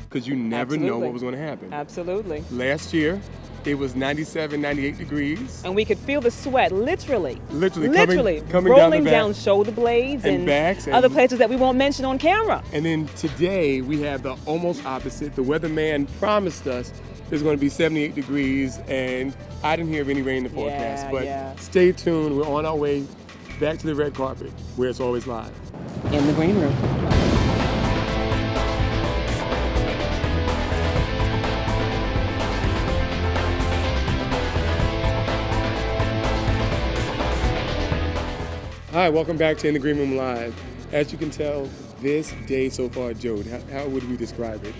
Because you never know what was going to happen. Absolutely. Last year, it was 97, 98 degrees. And we could feel the sweat, literally coming rolling down shoulder blades and backs other places that we won't mention on camera. And then today, we have the almost opposite. The weatherman promised us there's going to be 78 degrees, and I didn't hear of any rain in the forecast. But stay tuned. We're on our way back to the red carpet, where it's always live. In the green room. Hi, welcome back to In the Green Room Live. As you can tell, this day so far, Jode, how would we describe it?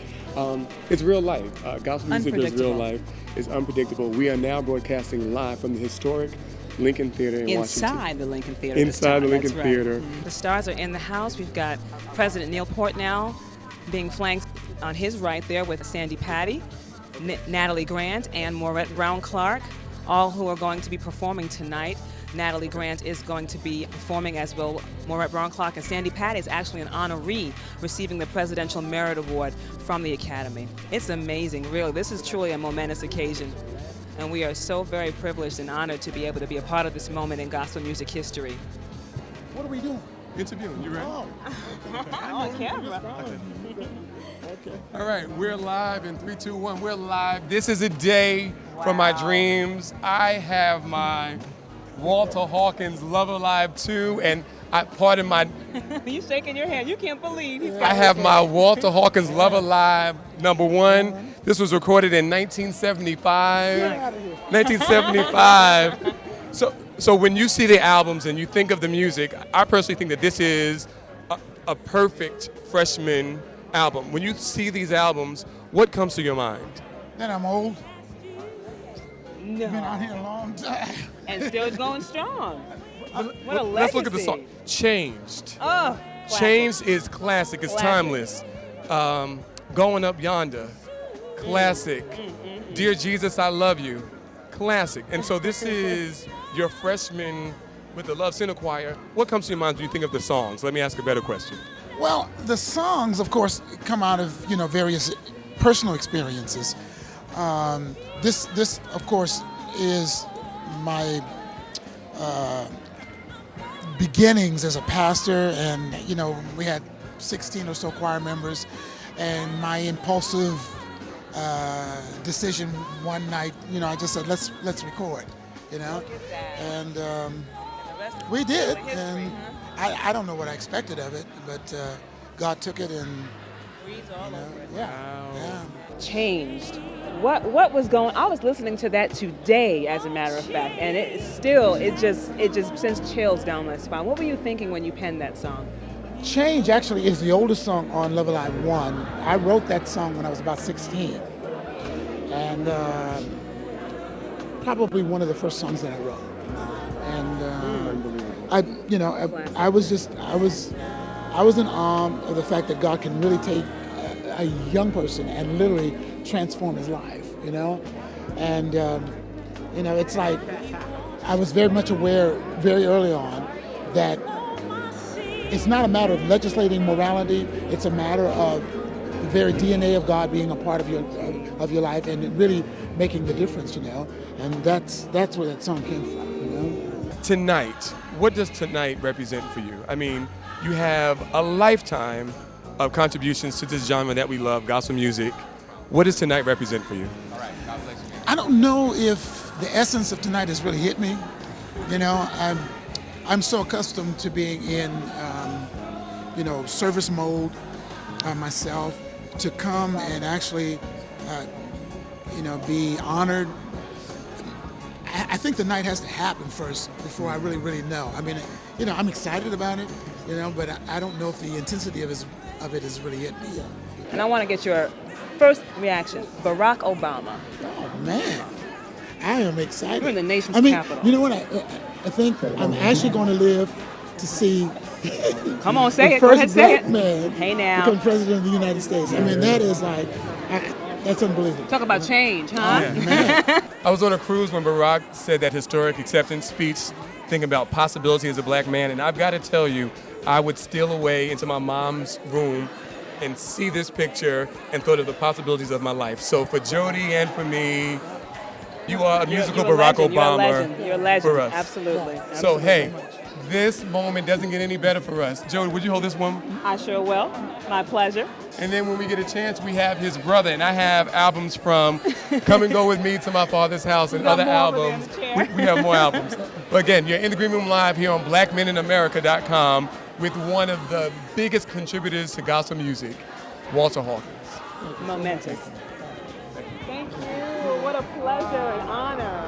It's real life. Gospel music is real life. It's unpredictable. We are now broadcasting live from the historic Lincoln Theater in Washington. Inside the Lincoln Theater. Inside the Lincoln Theater. The stars are in the house. We've got President Neil Portnow being flanked on his right there with Sandy Patty, Natalie Grant, and Maurette Brown-Clark, all who are going to be performing tonight. Natalie Grant is going to be performing, as will Maurette Brown-Clark, and Sandy Patty is actually an honoree receiving the Presidential Merit Award from the Academy. It's amazing, really. This is truly a momentous occasion, and we are so very privileged and honored to be able to be a part of this moment in gospel music history. What are we doing? Interviewing, you ready? On camera. Okay. All right, we're live in 3, 2, 1. We're live. This is a day from my dreams. I have my Walter Hawkins Love Alive 2, and pardon my... You shaking your head. You can't believe he's got I have my Walter Hawkins Love Alive #1. This was recorded in 1975. 1975. So when you see the albums and you think of the music, I personally think that this is a perfect freshman album. When you see these albums, what comes to your mind? That I'm old. No. Been out here a long time. And still going strong. What a legacy. Let's look at the song. Changed. Oh, Changed is classic. It's timeless. Going Up Yonder. Classic. Dear Jesus, I Love You. Classic. And so this is your freshman with the Love Center Choir. What comes to your mind when you think of the songs? Let me ask a better question. Well, the songs, of course, come out of various personal experiences. This, of course, is my beginnings as a pastor, and we had 16 or so choir members, and my impulsive decision one night, I just said let's record, and we did, and I don't know what I expected of it, but God took it and Changed. What was going? I was listening to that today, as a matter of fact, and it just sends chills down my spine. What were you thinking when you penned that song? Change actually is the oldest song on Love Alive 1. I wrote that song when I was about 16, and probably one of the first songs that I wrote. And I was in awe of the fact that God can really take a young person and literally transform his life, and it's like I was very much aware very early on that it's not a matter of legislating morality, it's a matter of the very DNA of God being a part of your life and really making the difference, and that's where that song came from. Tonight, what does tonight represent for you? I mean, you have a lifetime of contributions to this genre that we love, gospel music. What does tonight represent for you? I don't know if the essence of tonight has really hit me. I'm so accustomed to being in, service mode myself, to come and actually, be honored. I think the night has to happen first before I really know. I mean, I'm excited about it, but I don't know if the intensity of it has really hit me yet. And I want to get your first reaction. Barack Obama. Oh man, I am excited. You're in the nation's capital. You know what? I think I'm actually going to live to see. Come on, say the it. Go ahead, first say black it. man Hey now. become president of the United States. I mean, that is like, that's unbelievable. Talk about change, huh? Man. I was on a cruise when Barack said that historic acceptance speech thinking about possibility as a black man. And I've got to tell you, I would steal away into my mom's room and see this picture and thought of the possibilities of my life. So for Jodie and for me, you are a musical Barack Obama You're a legend. for us. Absolutely. So hey, this moment doesn't get any better for us. Jodie, would you hold this one? I sure will. My pleasure. And then when we get a chance, we have his brother, and I have albums from Come and Go With Me to My Father's House and other albums. We have more albums. But again, you're in the Green Room Live here on BlackMenInAmerica.com with one of the biggest contributors to gospel music, Walter Hawkins. Momentous. Thank you. What a pleasure and honor.